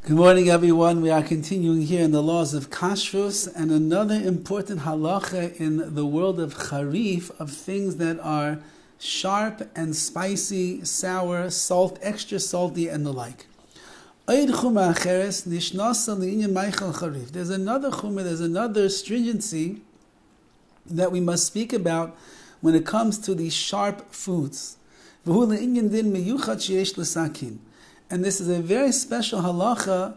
Good morning, everyone. We are continuing here in the laws of Kashrus, and another important halacha in the world of charif, of things that are sharp and spicy, sour, salt, extra salty, and the like. There's another chumah, there's another stringency that we must speak about when it comes to these sharp foods. And this is a very special halacha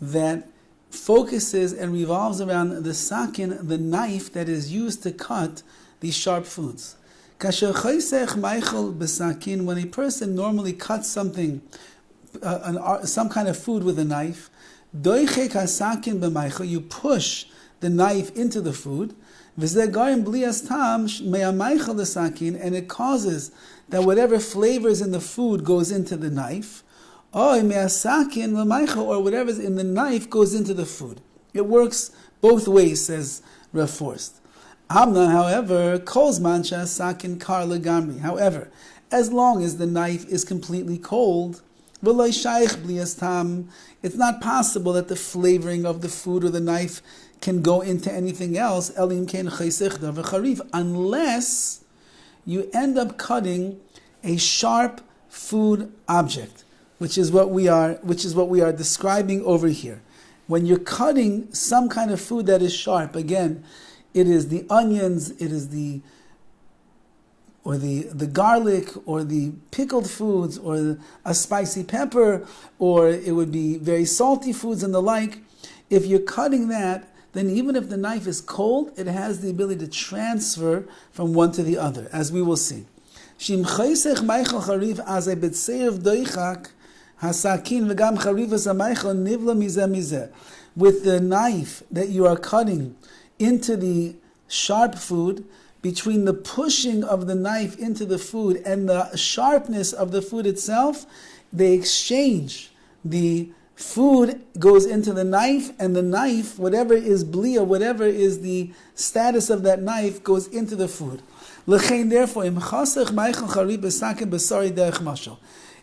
that focuses and revolves around the sakin, the knife that is used to cut these sharp foods. When a person normally cuts something, some kind of food with a knife, you push the knife into the food, and it causes that whatever flavor is in the food goes into the knife, or whatever's in the knife goes into the food. It works both ways, says Rav Forst. However, as long as the knife is completely cold, it's not possible that the flavoring of the food or the knife can go into anything else, unless you end up cutting a sharp food object, which is what we are describing over here. When you're cutting some kind of food that is sharp, again, it is the onions, it is the garlic, or the pickled foods, or a spicy pepper, or it would be very salty foods and the like. If you're cutting that, then even if the knife is cold, it has the ability to transfer from one to the other, as we will see. With the knife that you are cutting into the sharp food, between the pushing of the knife into the food and the sharpness of the food itself, they exchange. The food goes into the knife, and the knife, whatever is blia, whatever is the status of that knife, goes into the food. Therefore,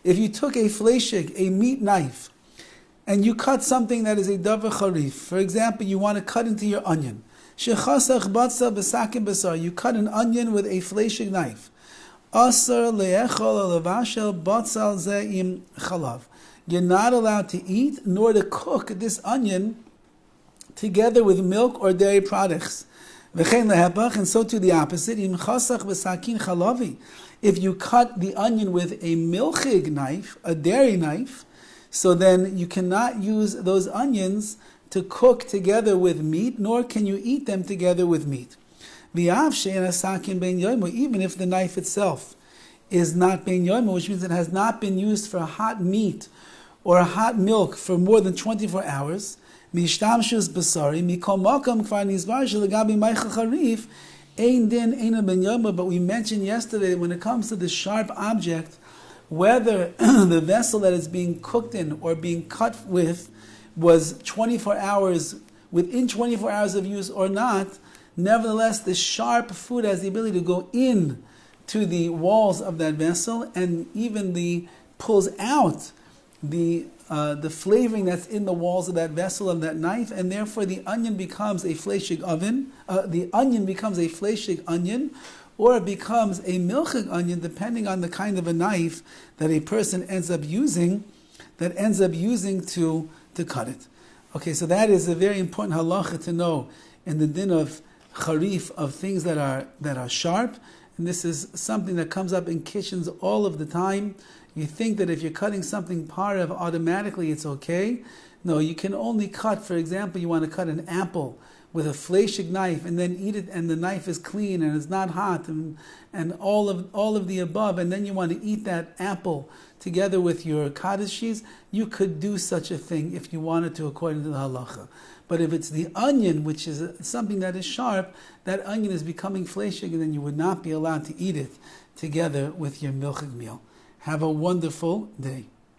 if you took a Fleishig, a meat knife, and you cut something that is a davar charif, for example, you want to cut into your onion. You cut an onion with a Fleishig knife. You're not allowed to eat nor to cook this onion together with milk or dairy products. And so to the opposite. If you cut the onion with a milchig knife, a dairy knife, so then you cannot use those onions to cook together with meat, nor can you eat them together with meat. Even if the knife itself is not ben yomo, which means it has not been used for hot meat or hot milk for more than 24 hours, but we mentioned yesterday that when it comes to the sharp object, whether the vessel that is being cooked in or being cut with was 24 hours, within 24 hours of use or not, nevertheless the sharp food has the ability to go in to the walls of that vessel, and even pulls out the flavoring that's in the walls of that vessel, of that knife, and therefore the onion becomes a Fleishig oven. The onion becomes a Fleishig onion, or it becomes a milchig onion, depending on the kind of a knife that a person ends up using to cut it. Okay, so that is a very important halacha to know in the din of charif, of things that are sharp. And this is something that comes up in kitchens all of the time. You think that if you're cutting something parav, automatically it's okay. No, you can only cut, for example, you want to cut an apple with a Fleishig knife and then eat it, and the knife is clean and it's not hot, and all of the above, and then you want to eat that apple together with your cottage cheese, you could do such a thing if you wanted to, according to the halacha. But if it's the onion, which is something that is sharp, that onion is becoming Fleishig, and then you would not be allowed to eat it together with your milchig meal. Have a wonderful day.